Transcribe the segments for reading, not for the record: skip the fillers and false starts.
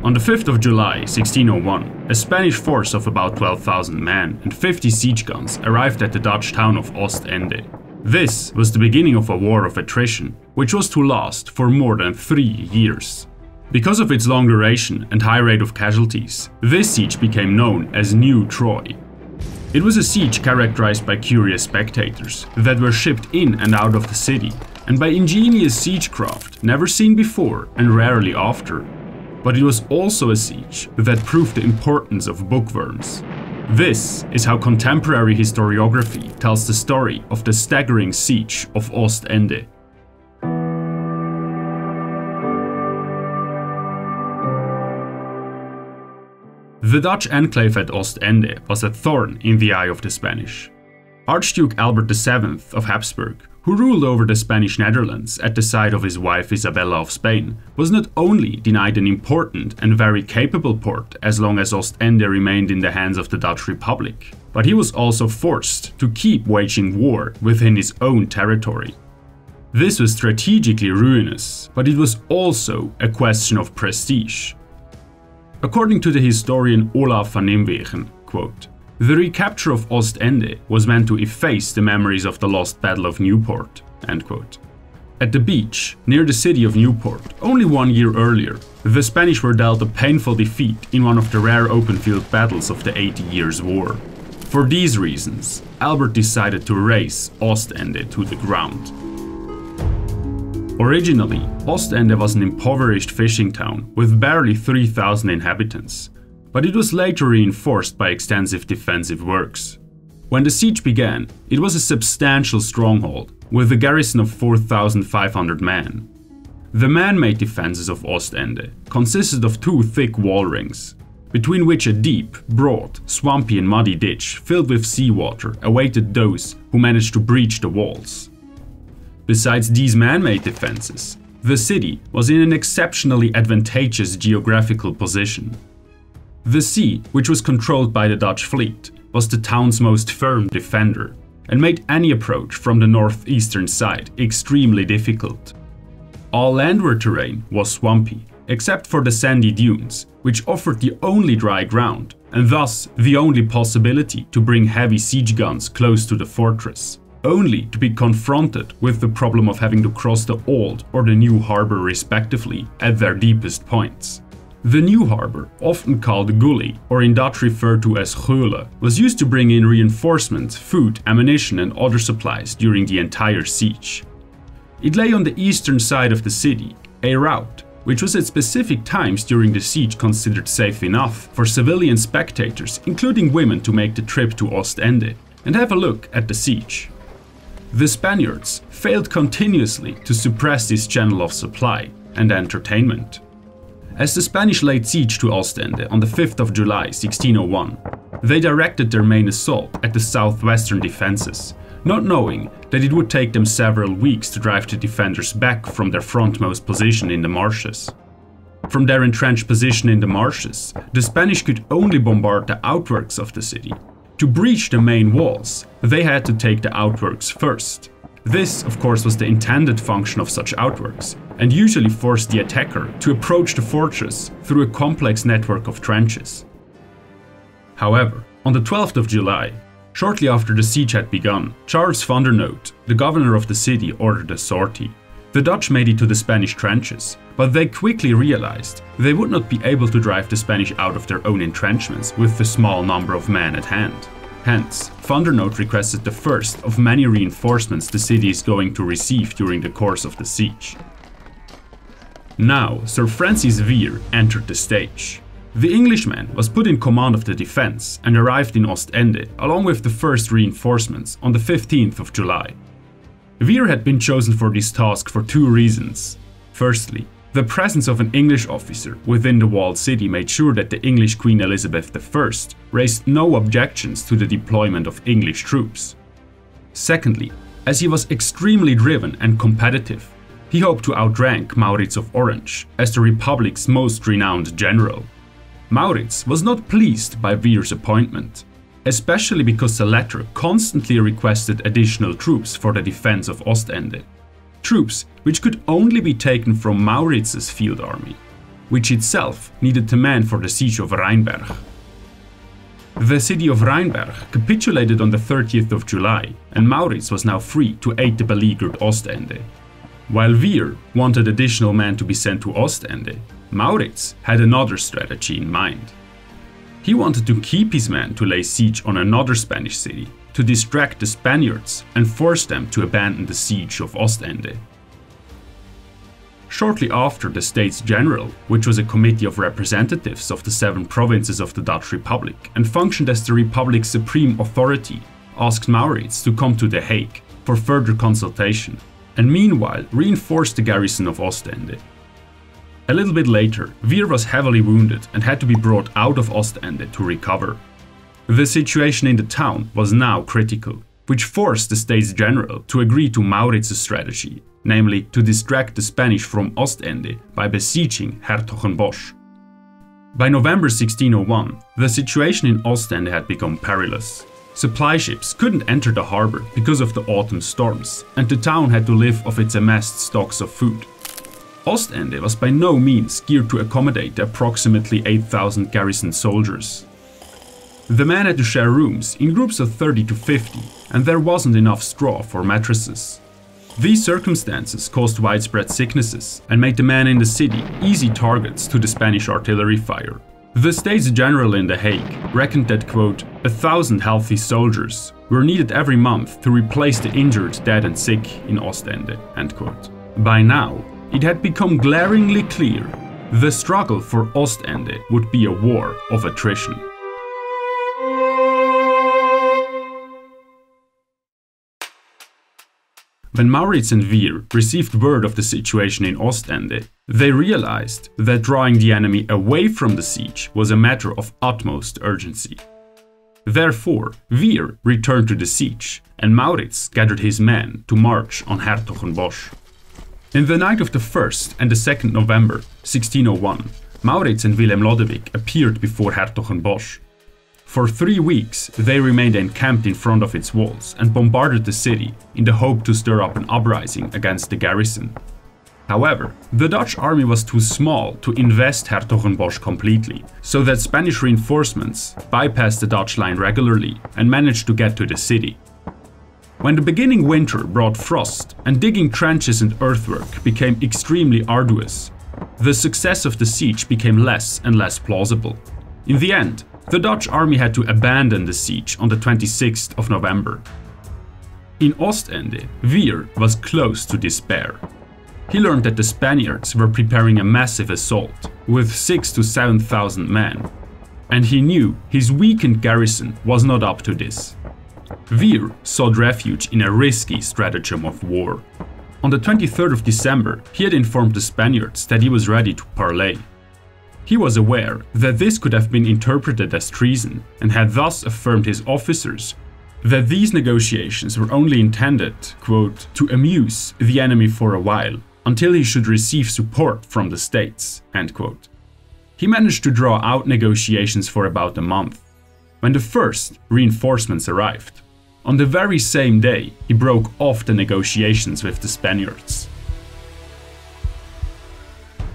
On the 5th of July 1601, a Spanish force of about 12,000 men and 50 siege guns arrived at the Dutch town of Ostende. This was the beginning of a war of attrition, which was to last for more than 3 years. Because of its long duration and high rate of casualties, this siege became known as New Troye. It was a siege characterized by curious spectators that were shipped in and out of the city, and by ingenious siegecraft never seen before and rarely after. But it was also a siege that proved the importance of bookworms. This is how contemporary historiography tells the story of the staggering siege of Ostende. The Dutch enclave at Ostende was a thorn in the eye of the Spanish. Archduke Albert VII of Habsburg, who ruled over the Spanish Netherlands at the side of his wife Isabella of Spain, was not only denied an important and very capable port as long as Ostende remained in the hands of the Dutch Republic, but he was also forced to keep waging war within his own territory. This was strategically ruinous, but it was also a question of prestige. According to the historian Olaf van Nimwegen, quote, "The recapture of Ostende was meant to efface the memories of the lost Battle of Newport." End quote. At the beach, near the city of Newport, only 1 year earlier, the Spanish were dealt a painful defeat in one of the rare open field battles of the 80 Years' War. For these reasons, Albert decided to raze Ostende to the ground. Originally, Ostende was an impoverished fishing town with barely 3,000 inhabitants, but it was later reinforced by extensive defensive works. When the siege began, it was a substantial stronghold with a garrison of 4,500 men. The man-made defenses of Ostende consisted of 2 thick wall rings, between which a deep, broad, swampy and muddy ditch filled with seawater awaited those who managed to breach the walls. Besides these man-made defenses, the city was in an exceptionally advantageous geographical position. The sea, which was controlled by the Dutch fleet, was the town's most firm defender, and made any approach from the northeastern side extremely difficult. All landward terrain was swampy, except for the sandy dunes, which offered the only dry ground, and thus the only possibility to bring heavy siege guns close to the fortress, only to be confronted with the problem of having to cross the old or the new harbour respectively at their deepest points. The new harbour, often called gully, or in Dutch referred to as geule, was used to bring in reinforcements, food, ammunition and other supplies during the entire siege. It lay on the eastern side of the city, a route which was at specific times during the siege considered safe enough for civilian spectators, including women, to make the trip to Ostende and have a look at the siege. The Spaniards failed continuously to suppress this channel of supply and entertainment. As the Spanish laid siege to Ostende on the 5th of July 1601, they directed their main assault at the southwestern defenses, not knowing that it would take them several weeks to drive the defenders back from their frontmost position in the marshes. From their entrenched position in the marshes, the Spanish could only bombard the outworks of the city. To breach the main walls, they had to take the outworks first. This, of course, was the intended function of such outworks, and usually forced the attacker to approach the fortress through a complex network of trenches. However, on the 12th of July, shortly after the siege had begun, Charles van der Noot, the governor of the city, ordered a sortie. The Dutch made it to the Spanish trenches, but they quickly realized they would not be able to drive the Spanish out of their own entrenchments with the small number of men at hand. Hence, van der Noot requested the first of many reinforcements the city is going to receive during the course of the siege. Now, Sir Francis Vere entered the stage. The Englishman was put in command of the defense and arrived in Ostende along with the first reinforcements on the 15th of July. Vere had been chosen for this task for 2 reasons. Firstly, the presence of an English officer within the walled city made sure that the English Queen Elizabeth I raised no objections to the deployment of English troops. Secondly, as he was extremely driven and competitive, he hoped to outrank Maurits of Orange as the Republic's most renowned general. Maurits was not pleased by Vere's appointment, especially because the latter constantly requested additional troops for the defense of Ostende. Troops which could only be taken from Maurits's field army. which itself needed the men for the siege of Rheinberg. The city of Rheinberg capitulated on the 30th of July, and Maurits was now free to aid the beleaguered Ostende. While Weir wanted additional men to be sent to Ostende, Maurits had another strategy in mind. He wanted to keep his men to lay siege on another Spanish city, to distract the Spaniards and force them to abandon the siege of Ostende. Shortly after, the States General, which was a committee of representatives of the 7 provinces of the Dutch Republic and functioned as the Republic's supreme authority, asked Maurits to come to The Hague for further consultation, and meanwhile reinforced the garrison of Ostende. A little bit later, Weir was heavily wounded and had to be brought out of Ostende to recover. The situation in the town was now critical, which forced the States General to agree to Maurits' strategy, namely to distract the Spanish from Ostende by besieging Hertogenbosch. By November 1601, the situation in Ostende had become perilous. Supply ships couldn't enter the harbour because of the autumn storms, and the town had to live off its amassed stocks of food. Ostende was by no means geared to accommodate the approximately 8,000 garrison soldiers. The men had to share rooms in groups of 30 to 50, and there wasn't enough straw for mattresses. These circumstances caused widespread sicknesses and made the men in the city easy targets to the Spanish artillery fire. The States General in The Hague reckoned that, quote, 1,000 healthy soldiers were needed every month to replace the injured, dead and sick in Ostende, end quote. By now, it had become glaringly clear the struggle for Ostende would be a war of attrition. When Maurits and Weir received word of the situation in Ostende, they realized that drawing the enemy away from the siege was a matter of utmost urgency. Therefore, Weir returned to the siege, and Maurits gathered his men to march on Hertogenbosch. In the night of the 1st and the 2nd November 1601, Maurits and Willem Lodewijk appeared before Hertogenbosch. For 3 weeks, they remained encamped in front of its walls and bombarded the city in the hope to stir up an uprising against the garrison. However, the Dutch army was too small to invest Hertogenbosch completely, so that Spanish reinforcements bypassed the Dutch line regularly and managed to get to the city. When the beginning winter brought frost and digging trenches and earthwork became extremely arduous, the success of the siege became less and less plausible. In the end, the Dutch army had to abandon the siege on the 26th of November. In Ostende, Weir was close to despair. He learned that the Spaniards were preparing a massive assault with 6,000 to 7,000 men, and he knew his weakened garrison was not up to this. Weir sought refuge in a risky stratagem of war. On the 23rd of December, he had informed the Spaniards that he was ready to parley. He was aware that this could have been interpreted as treason and had thus affirmed his officers that these negotiations were only intended, quote, to amuse the enemy for a while until he should receive support from the States, end quote. He managed to draw out negotiations for about a month. When the first reinforcements arrived, on the very same day he broke off the negotiations with the Spaniards.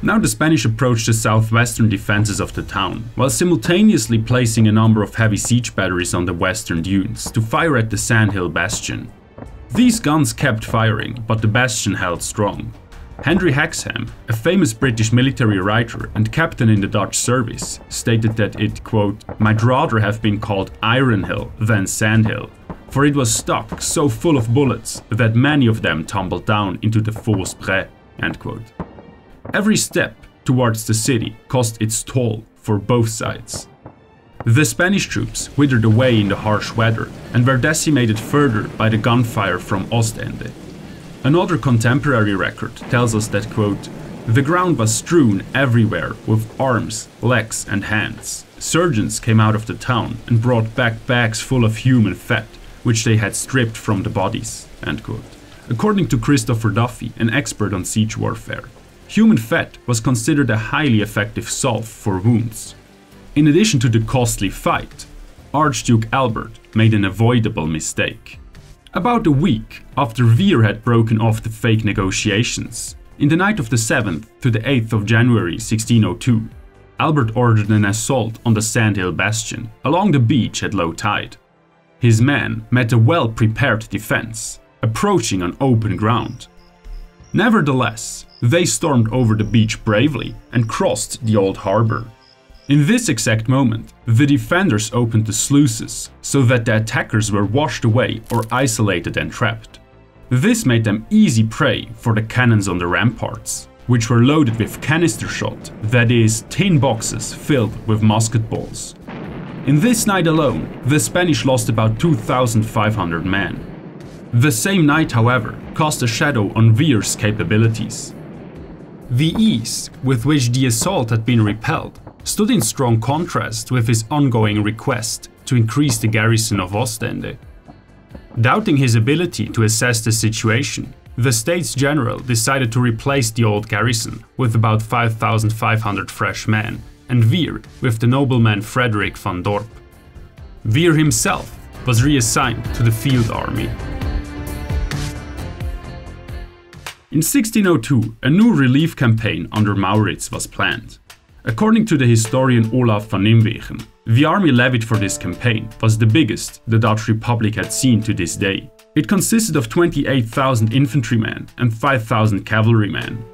Now the Spanish approached the southwestern defenses of the town, while simultaneously placing a number of heavy siege batteries on the western dunes to fire at the sandhill bastion. These guns kept firing, but the bastion held strong. Henry Hexham, a famous British military writer and captain in the Dutch service, stated that it, quote, might rather have been called Iron Hill than Sandhill, for it was stuck so full of bullets that many of them tumbled down into the Fosse Près, end quote. Every step towards the city cost its toll for both sides. The Spanish troops withered away in the harsh weather and were decimated further by the gunfire from Ostende. Another contemporary record tells us that, quote, the ground was strewn everywhere with arms, legs and hands. Surgeons came out of the town and brought back bags full of human fat, which they had stripped from the bodies, end quote. According to Christopher Duffy, an expert on siege warfare, human fat was considered a highly effective salve for wounds. In addition to the costly fight, Archduke Albert made an avoidable mistake. About a week after Weir had broken off the fake negotiations, in the night of the 7th to the 8th of January 1602, Albert ordered an assault on the sandhill bastion along the beach at low tide. His men met a well-prepared defense, approaching on open ground. Nevertheless, they stormed over the beach bravely and crossed the old harbor. In this exact moment, the defenders opened the sluices so that the attackers were washed away or isolated and trapped. This made them easy prey for the cannons on the ramparts, which were loaded with canister shot, that is, tin boxes filled with musket balls. In this night alone, the Spanish lost about 2,500 men. The same night, however, cast a shadow on Vere's capabilities. The ease with which the assault had been repelled stood in strong contrast with his ongoing request to increase the garrison of Ostende. Doubting his ability to assess the situation, the States General decided to replace the old garrison with about 5,500 fresh men, and Vere with the nobleman Frederick van Dorp. Vere himself was reassigned to the field army. In 1602, a new relief campaign under Maurits was planned. According to the historian Olaf van Nimwegen, the army levied for this campaign was the biggest the Dutch Republic had seen to this day. It consisted of 28,000 infantrymen and 5,000 cavalrymen.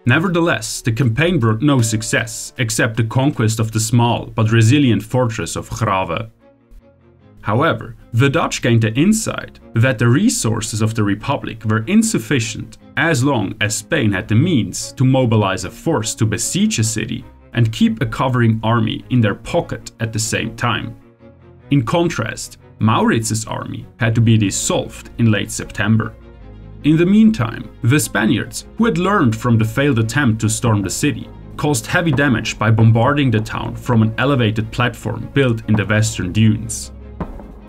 Nevertheless, the campaign brought no success except the conquest of the small but resilient fortress of Grave. However, the Dutch gained the insight that the resources of the Republic were insufficient as long as Spain had the means to mobilize a force to besiege a city and keep a covering army in their pocket at the same time. In contrast, Maurits's army had to be dissolved in late September. In the meantime, the Spaniards, who had learned from the failed attempt to storm the city, caused heavy damage by bombarding the town from an elevated platform built in the western dunes.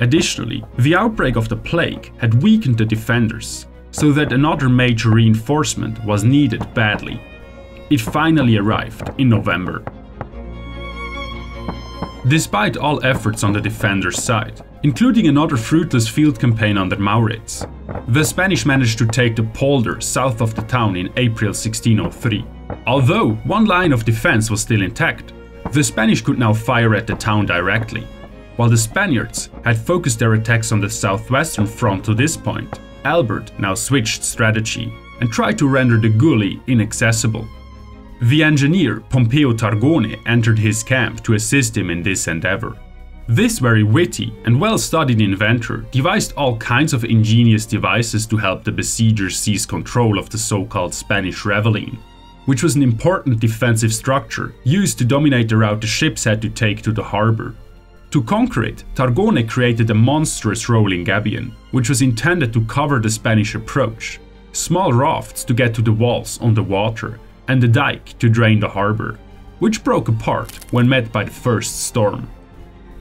Additionally, the outbreak of the plague had weakened the defenders, so that another major reinforcement was needed badly. It finally arrived in November. Despite all efforts on the defenders' side, including another fruitless field campaign under Maurits, the Spanish managed to take the polder south of the town in April 1603. Although one line of defense was still intact, the Spanish could now fire at the town directly. While the Spaniards had focused their attacks on the southwestern front to this point, Albert now switched strategy and tried to render the gully inaccessible. The engineer Pompeo Targone entered his camp to assist him in this endeavor. This very witty and well-studied inventor devised all kinds of ingenious devices to help the besiegers seize control of the so-called Spanish Ravelin, which was an important defensive structure used to dominate the route the ships had to take to the harbor. To conquer it, Targone created a monstrous rolling gabion, which was intended to cover the Spanish approach, small rafts to get to the walls on the water, and a dike to drain the harbor, which broke apart when met by the first storm.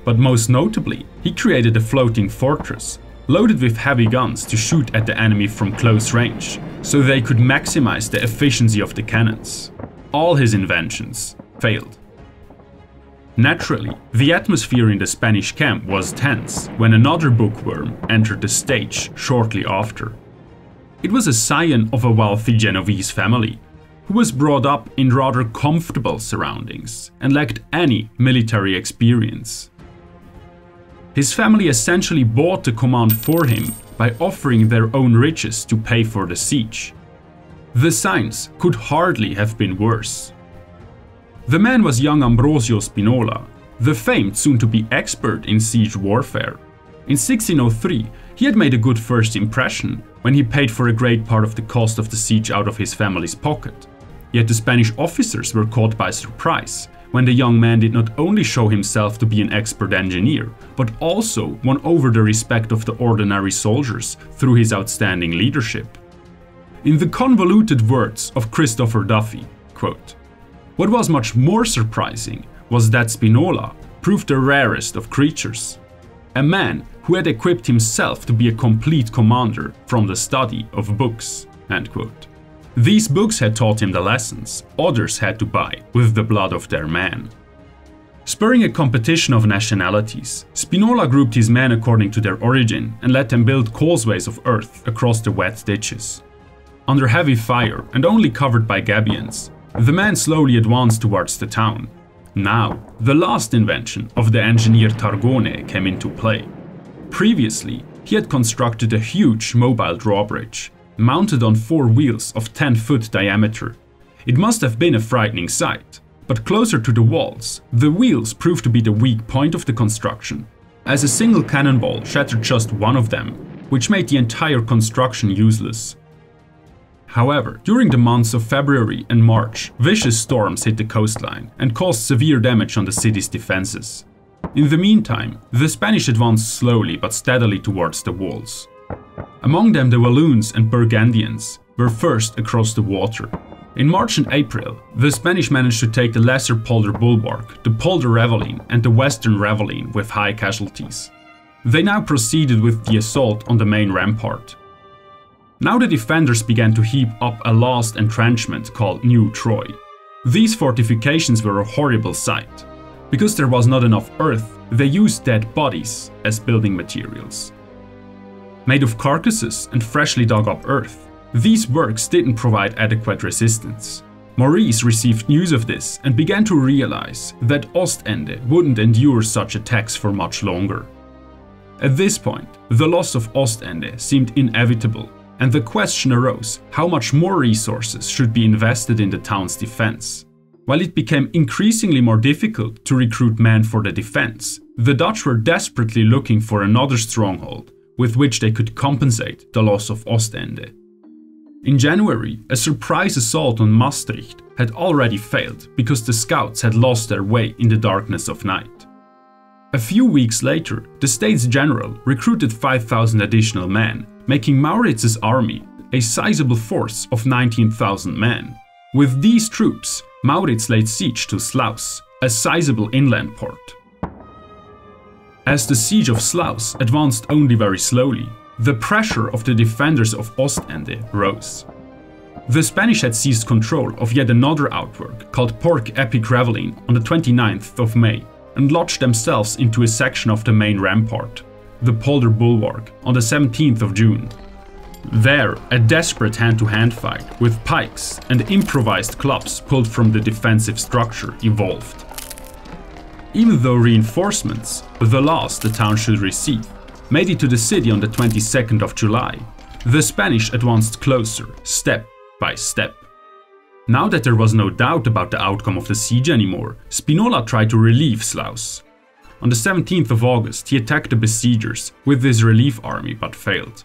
But most notably, he created a floating fortress, loaded with heavy guns to shoot at the enemy from close range, so they could maximize the efficiency of the cannons. All his inventions failed. Naturally, the atmosphere in the Spanish camp was tense when another bookworm entered the stage shortly after. It was a scion of a wealthy Genoese family, who was brought up in rather comfortable surroundings and lacked any military experience. His family essentially bought the command for him by offering their own riches to pay for the siege. The signs could hardly have been worse. The man was young Ambrosio Spinola, the famed soon-to-be expert in siege warfare. In 1603, he had made a good first impression when he paid for a great part of the cost of the siege out of his family's pocket. Yet the Spanish officers were caught by surprise when the young man did not only show himself to be an expert engineer, but also won over the respect of the ordinary soldiers through his outstanding leadership. In the convoluted words of Christopher Duffy, quote, "What was much more surprising was that Spinola proved the rarest of creatures. A man who had equipped himself to be a complete commander from the study of books." End quote. These books had taught him the lessons others had to buy with the blood of their men. Spurring a competition of nationalities, Spinola grouped his men according to their origin and let them build causeways of earth across the wet ditches. Under heavy fire and only covered by gabions, the men slowly advanced towards the town. Now, the last invention of the engineer Targone came into play. Previously, he had constructed a huge mobile drawbridge, mounted on 4 wheels of 10-foot diameter. It must have been a frightening sight, but closer to the walls, the wheels proved to be the weak point of the construction, as a single cannonball shattered just one of them, which made the entire construction useless. However, during the months of February and March, vicious storms hit the coastline and caused severe damage on the city's defenses. In the meantime, the Spanish advanced slowly but steadily towards the walls. Among them, the Walloons and Burgundians were first across the water. In March and April, the Spanish managed to take the lesser polder bulwark, the polder ravelin and the western ravelin with high casualties. They now proceeded with the assault on the main rampart. Now the defenders began to heap up a last entrenchment called New Troye. These fortifications were a horrible sight. Because there was not enough earth, they used dead bodies as building materials. Made of carcasses and freshly dug up earth, these works didn't provide adequate resistance. Maurice received news of this and began to realize that Ostende wouldn't endure such attacks for much longer. At this point, the loss of Ostende seemed inevitable, and the question arose how much more resources should be invested in the town's defense. While it became increasingly more difficult to recruit men for the defense, the Dutch were desperately looking for another stronghold with which they could compensate the loss of Ostende. In January, a surprise assault on Maastricht had already failed because the scouts had lost their way in the darkness of night. A few weeks later, the States General recruited 5,000 additional men, making Mauritz's army a sizable force of 19,000 men. With these troops, Maurits laid siege to Sluis, a sizable inland port. As the siege of Sluis advanced only very slowly, the pressure of the defenders of Ostende rose. The Spanish had seized control of yet another outwork called Port Epic Ravelin on the 29th of May and lodged themselves into a section of the main rampart, the Polder Bulwark, on the 17th of June. There, a desperate hand-to-hand fight with pikes and improvised clubs pulled from the defensive structure evolved. Even though reinforcements, the last the town should receive, made it to the city on the 22nd of July, the Spanish advanced closer, step by step. Now that there was no doubt about the outcome of the siege anymore, Spinola tried to relieve Sluis. On the 17th of August, he attacked the besiegers with his relief army but failed.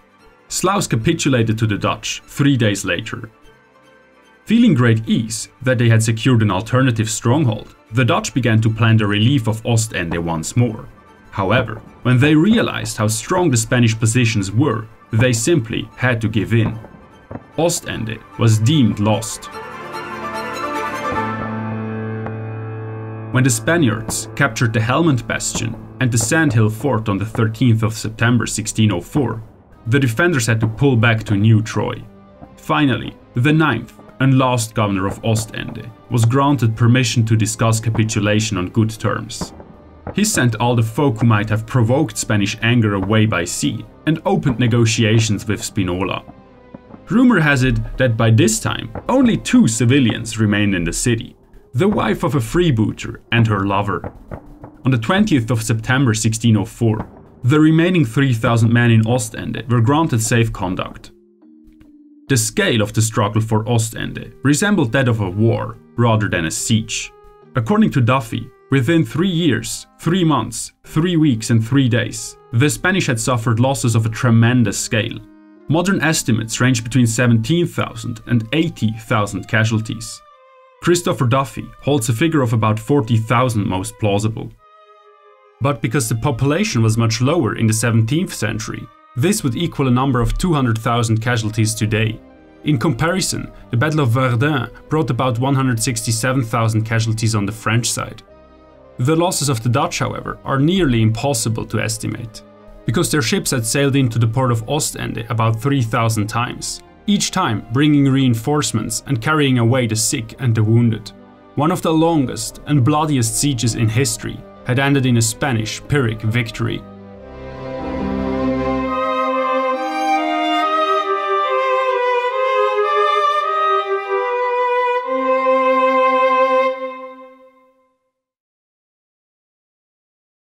Sluis capitulated to the Dutch 3 days later. Feeling great ease that they had secured an alternative stronghold, the Dutch began to plan the relief of Ostende once more. However, when they realized how strong the Spanish positions were, they simply had to give in. Ostende was deemed lost. When the Spaniards captured the Helmond Bastion and the Sandhill Fort on the 13th of September 1604, the defenders had to pull back to New Troye. Finally, the 9th and last governor of Ostende was granted permission to discuss capitulation on good terms. He sent all the folk who might have provoked Spanish anger away by sea and opened negotiations with Spinola. Rumor has it that by this time only 2 civilians remained in the city, the wife of a freebooter and her lover. On the 20th of September 1604, the remaining 3,000 men in Ostende were granted safe conduct. The scale of the struggle for Ostende resembled that of a war rather than a siege. According to Duffy, within 3 years, 3 months, 3 weeks and 3 days, the Spanish had suffered losses of a tremendous scale. Modern estimates range between 17,000 and 80,000 casualties. Christopher Duffy holds a figure of about 40,000 most plausible. But because the population was much lower in the 17th century, this would equal a number of 200,000 casualties today. In comparison, the Battle of Verdun brought about 167,000 casualties on the French side. The losses of the Dutch, however, are nearly impossible to estimate, because their ships had sailed into the port of Ostende about 3,000 times, each time bringing reinforcements and carrying away the sick and the wounded. One of the longest and bloodiest sieges in history had ended in a Spanish Pyrrhic victory.